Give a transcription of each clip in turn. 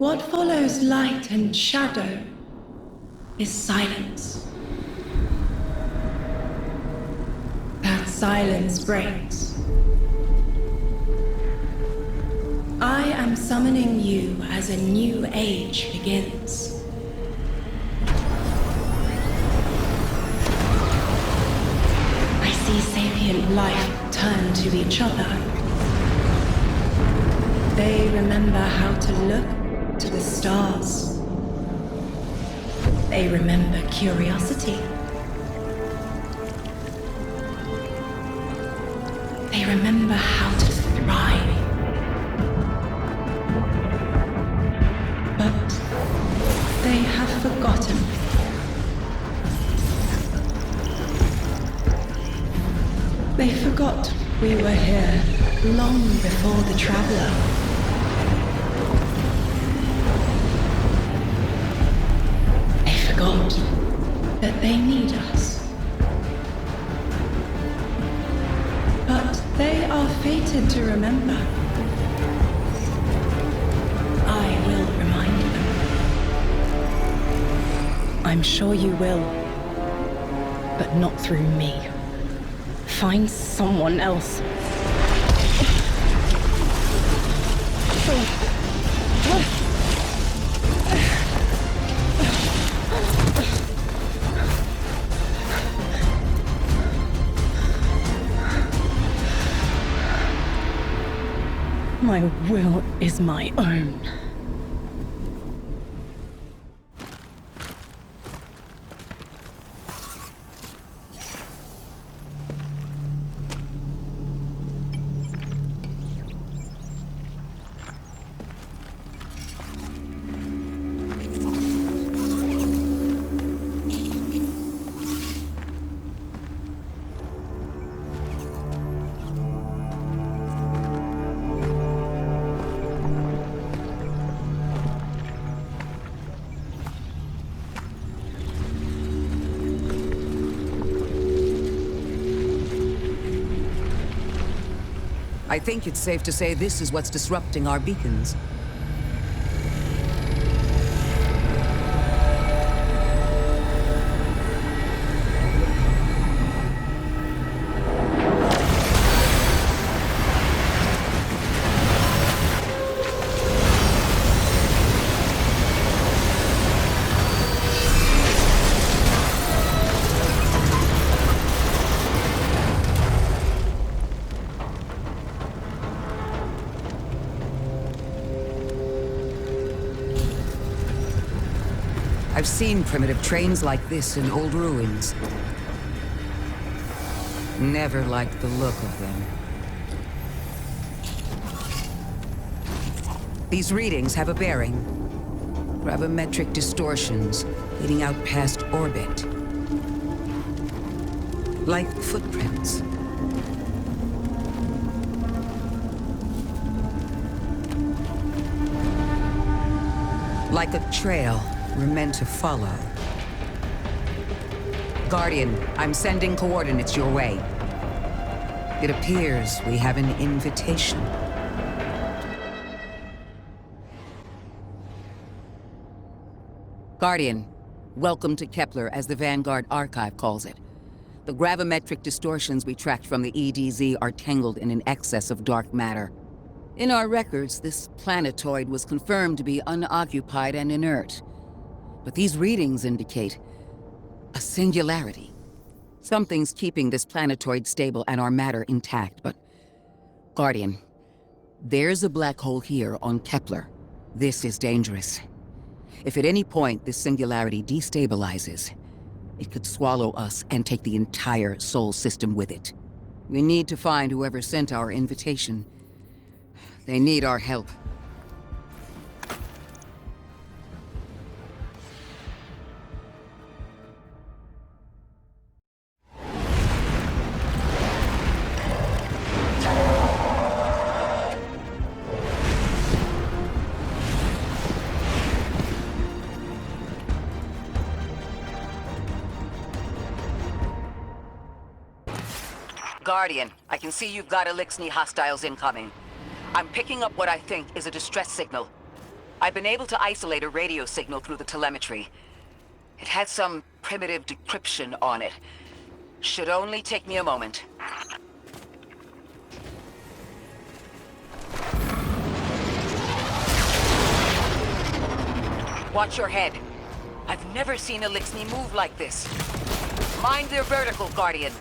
What follows light and shadow is silence. That silence breaks. I am summoning you as a new age begins. I see sapient life turn to each other. They remember how to look to the stars. They remember curiosity. They remember how to thrive. But they have forgotten. They forgot we were here long before the Traveler. They forgot that they need us. But they are fated to remember. I will remind them. I'm sure you will, but not through me. Find someone else. My will is my own. I think it's safe to say this is what's disrupting our beacons. I've seen primitive trains like this in old ruins. Never liked the look of them. These readings have a bearing. Gravimetric distortions leading out past orbit. Like footprints. Like a trail we're meant to follow. Guardian, I'm sending coordinates your way. It appears we have an invitation. Guardian, welcome to Kepler, as the Vanguard Archive calls it. The gravimetric distortions we tracked from the EDZ are tangled in an excess of dark matter. In our records, this planetoid was confirmed to be unoccupied and inert. But these readings indicate a singularity. Something's keeping this planetoid stable and our matter intact, but... Guardian, there's a black hole here on Kepler. This is dangerous. If at any point this singularity destabilizes, it could swallow us and take the entire Sol system with it. We need to find whoever sent our invitation. They need our help. Guardian, I can see you've got Eliksni hostiles incoming. I'm picking up what I think is a distress signal. I've been able to isolate a radio signal through the telemetry. It has some primitive decryption on it. Should only take me a moment. Watch your head. I've never seen Elixni move like this. Mind their vertical, Guardian.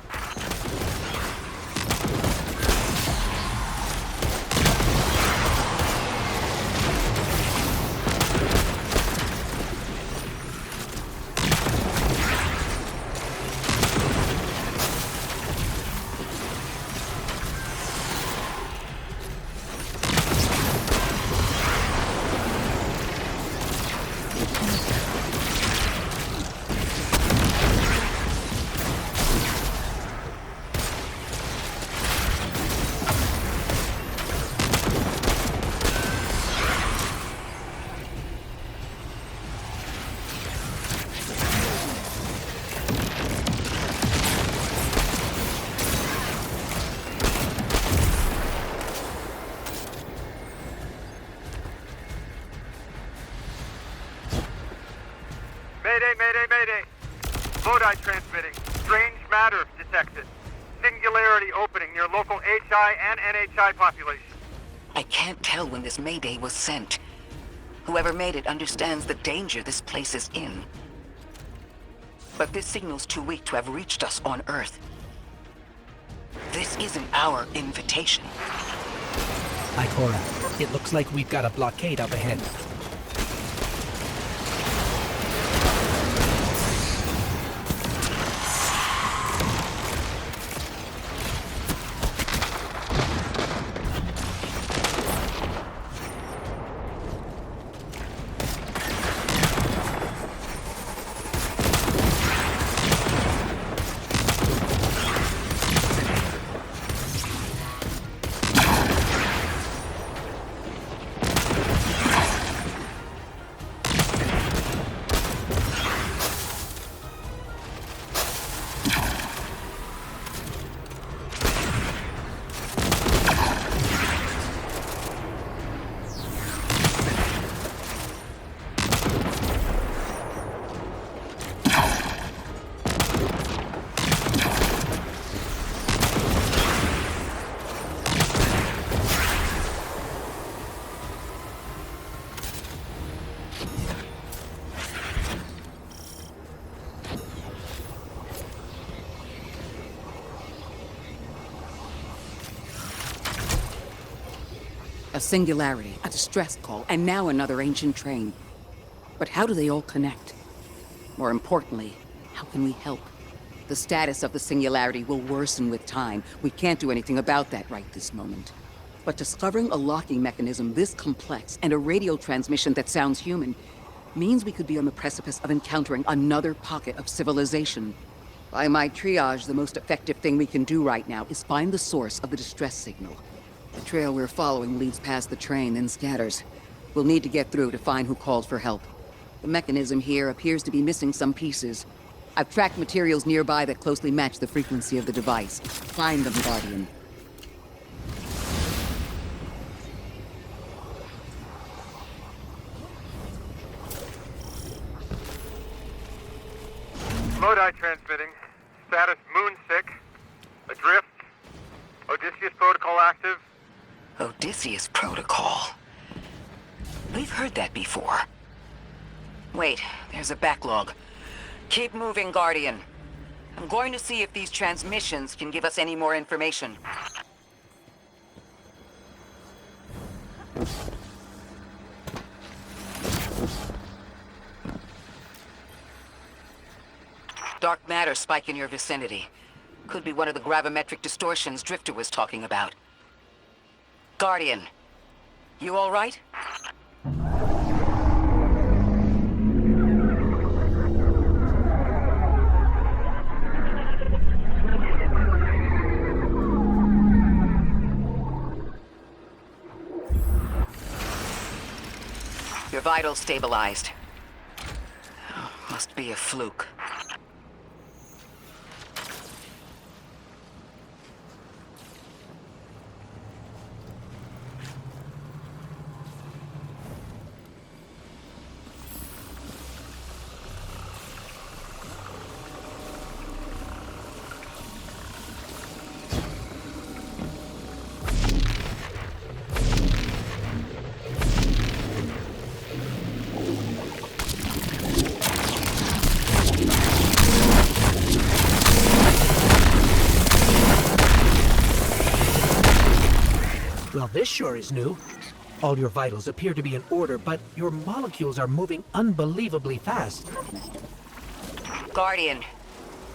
Mayday! Lodi transmitting. Strange matter detected. Singularity opening near local HI and NHI population. I can't tell when this Mayday was sent. Whoever made it understands the danger this place is in. But this signal's too weak to have reached us on Earth. This isn't our invitation. Ikora, it looks like we've got a blockade up ahead. A singularity, a distress call, and now another ancient train. But how do they all connect? More importantly, how can we help? The status of the singularity will worsen with time. We can't do anything about that right this moment. But discovering a locking mechanism this complex and a radio transmission that sounds human means we could be on the precipice of encountering another pocket of civilization. By my triage, the most effective thing we can do right now is find the source of the distress signal. The trail we're following leads past the train, then scatters. We'll need to get through to find who called for help. The mechanism here appears to be missing some pieces. I've tracked materials nearby that closely match the frequency of the device. Find them, Guardian. Lodi transmitting. Status moonsick. Adrift. Odysseus protocol active. Odysseus Protocol. We've heard that before. Wait, there's a backlog. Keep moving, Guardian. I'm going to see if these transmissions can give us any more information. Dark matter spike in your vicinity. Could be one of the gravimetric distortions Drifter was talking about. Guardian, you all right? Your vitals stabilized. Oh, must be a fluke. Well, this sure is new. All your vitals appear to be in order, but your molecules are moving unbelievably fast. Guardian,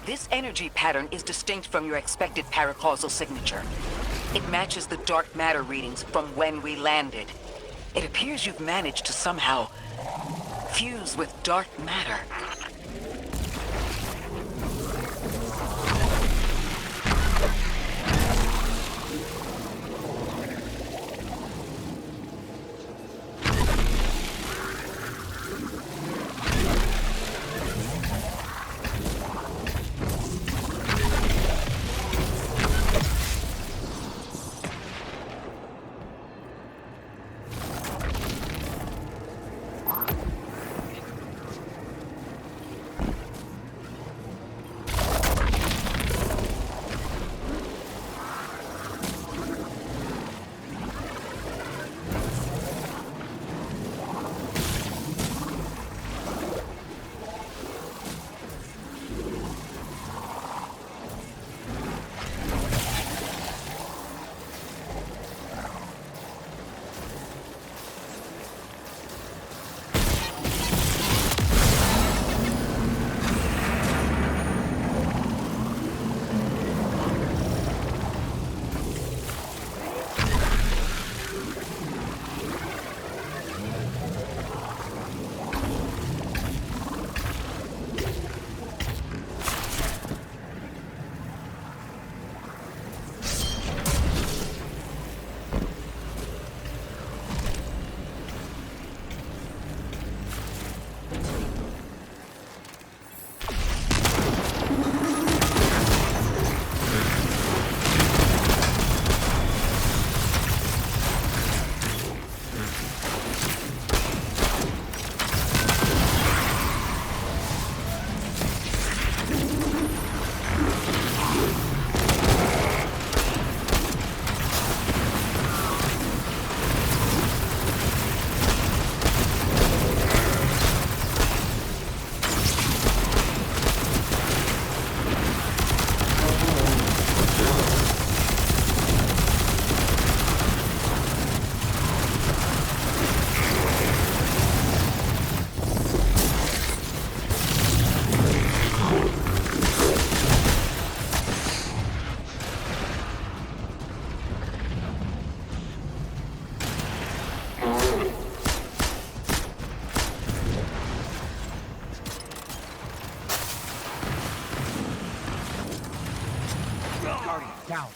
this energy pattern is distinct from your expected paracausal signature. It matches the dark matter readings from when we landed. It appears you've managed to somehow fuse with dark matter. Down.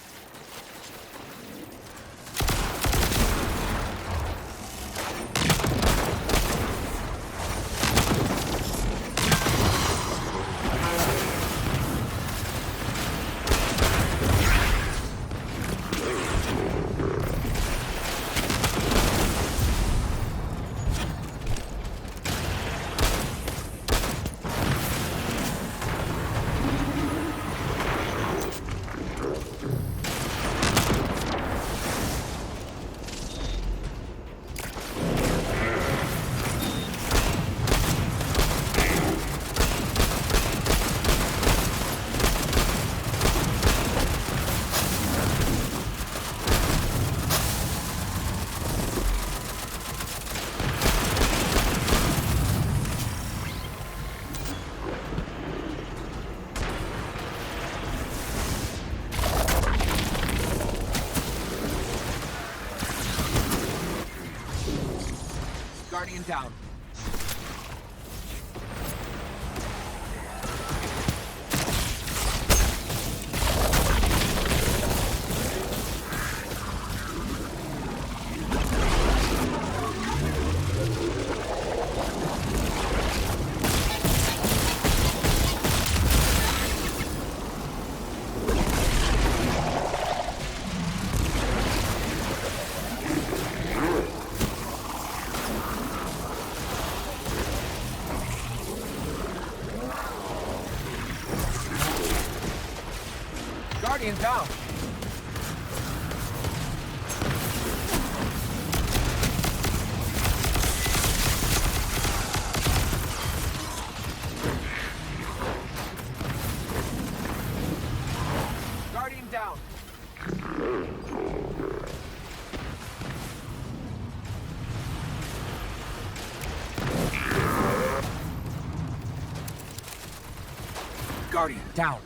Guardian down. Guardian down. Guardian down. Guardian, down.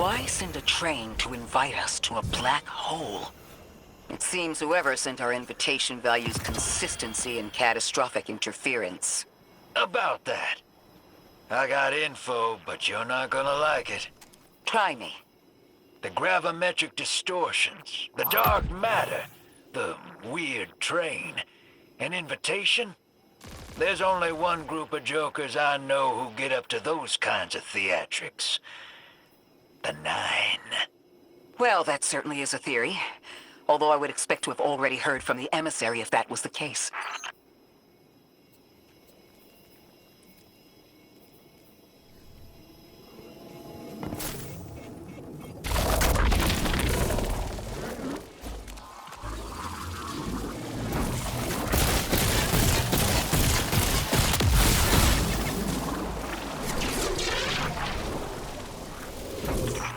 Why send a train to invite us to a black hole? It seems whoever sent our invitation values consistency and catastrophic interference. About that. I got info, but you're not gonna like it. Try me. The gravimetric distortions, the dark matter, the weird train. An invitation? There's only one group of jokers I know who get up to those kinds of theatrics. The Nine. Well, that certainly is a theory. Although I would expect to have already heard from the emissary if that was the case.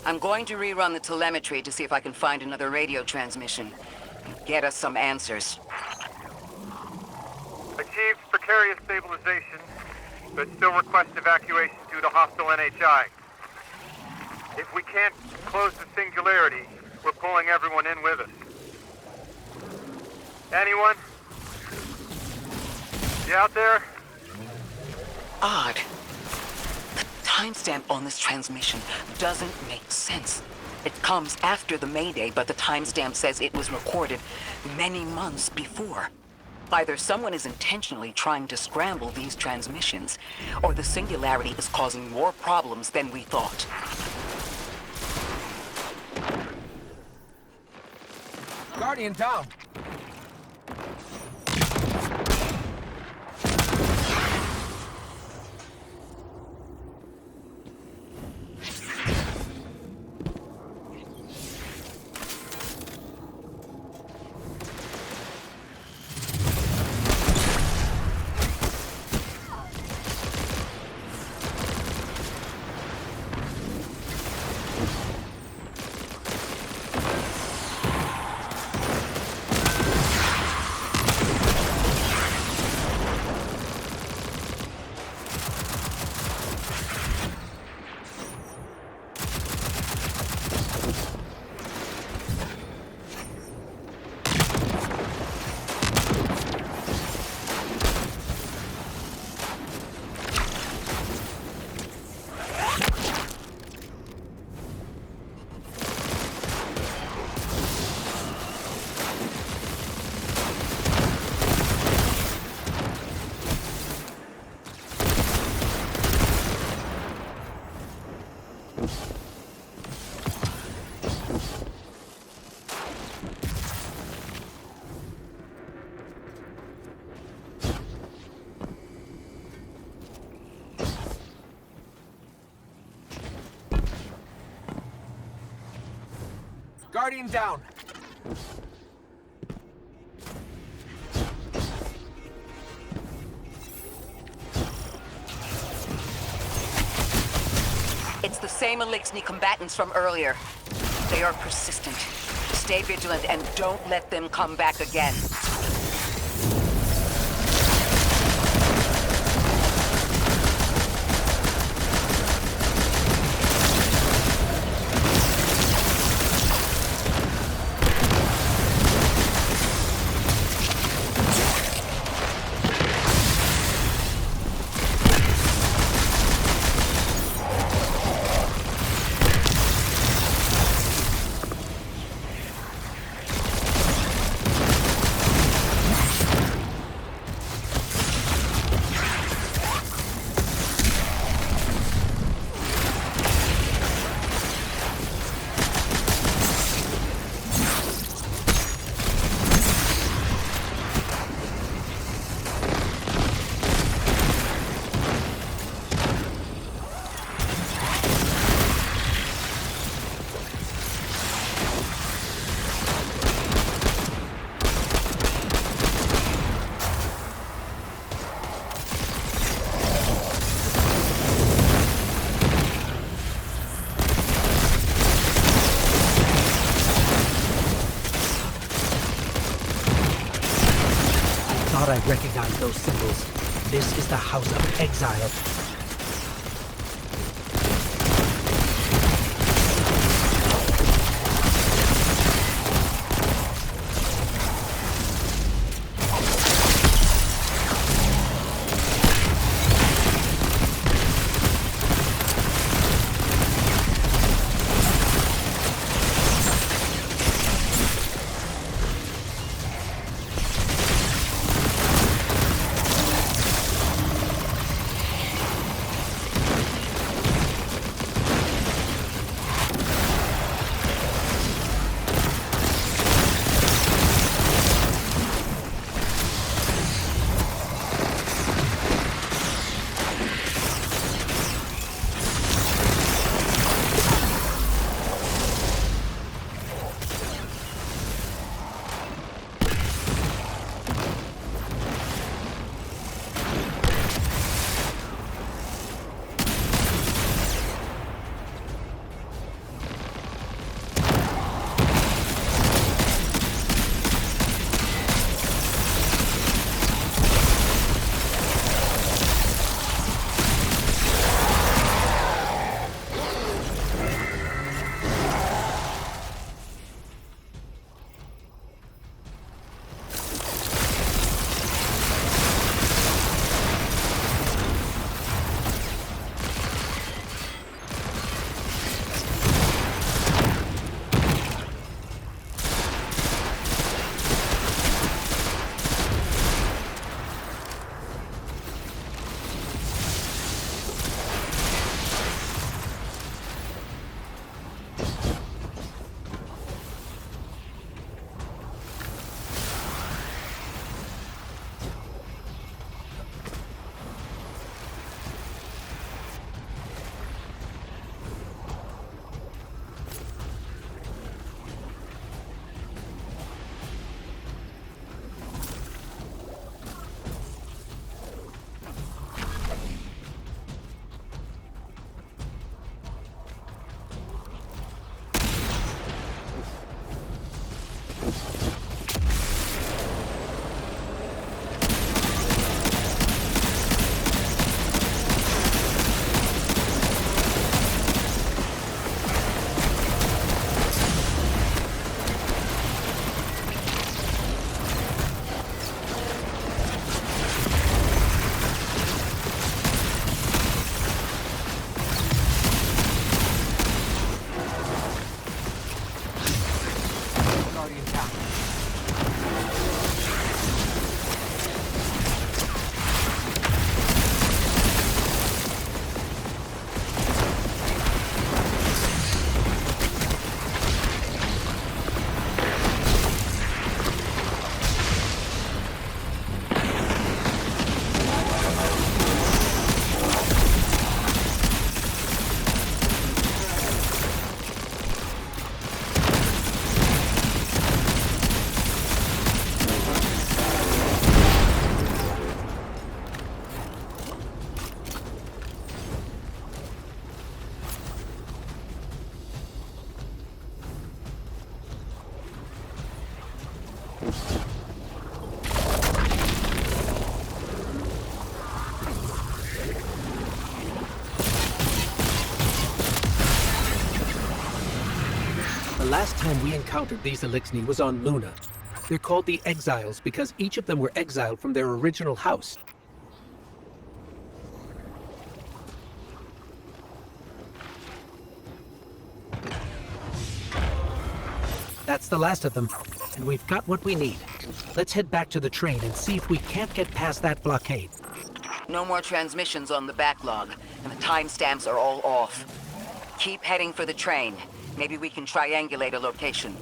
I'm going to rerun the telemetry to see if I can find another radio transmission. Get us some answers. Achieved precarious stabilization, but still request evacuation due to hostile NHI. If we can't close the singularity, we're pulling everyone in with us. Anyone? You out there? Odd. The timestamp on this transmission doesn't make sense. It comes after the Mayday, but the timestamp says it was recorded many months before. Either someone is intentionally trying to scramble these transmissions, or the singularity is causing more problems than we thought. Guardian, down. Guardian down. It's the same Elixni combatants from earlier. They are persistent. Stay vigilant and don't let them come back again. Thought I'd recognize those symbols. This is the House of Exile. time we encountered these Elixni was on Luna. They're called the Exiles because each of them were exiled from their original house. That's the last of them, and we've got what we need. Let's head back to the train and see if we can't get past that blockade. No more transmissions on the backlog, and the timestamps are all off. Keep heading for the train. Maybe we can triangulate a location.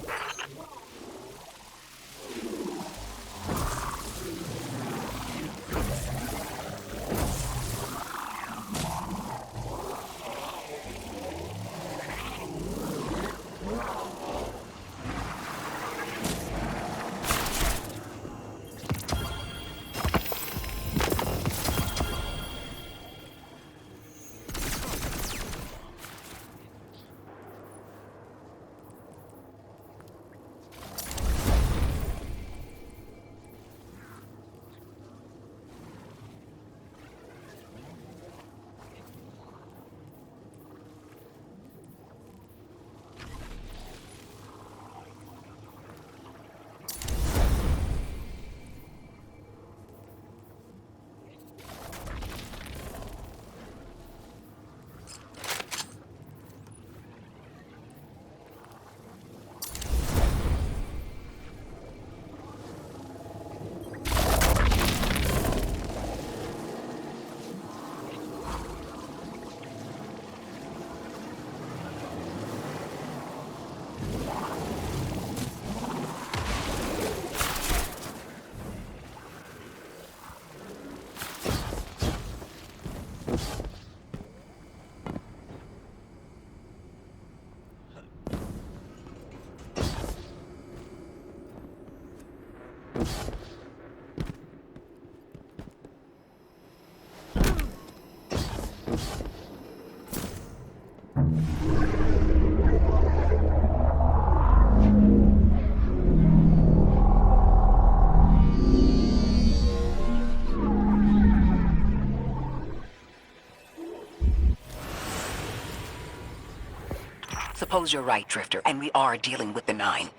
Suppose you're right, Drifter, and we are dealing with the Nine.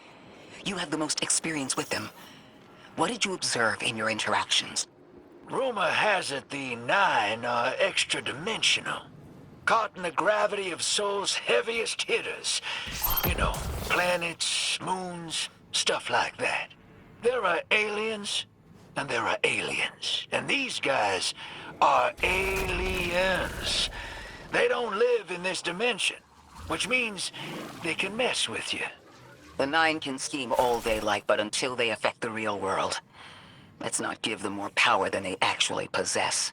You have the most experience with them. What did you observe in your interactions? Rumor has it the Nine are extra-dimensional. Caught in the gravity of Sol's heaviest hitters. You know, planets, moons, stuff like that. There are aliens, and there are aliens. And these guys are aliens. They don't live in this dimension, which means they can mess with you. The Nine can scheme all they like, but until they affect the real world, let's not give them more power than they actually possess.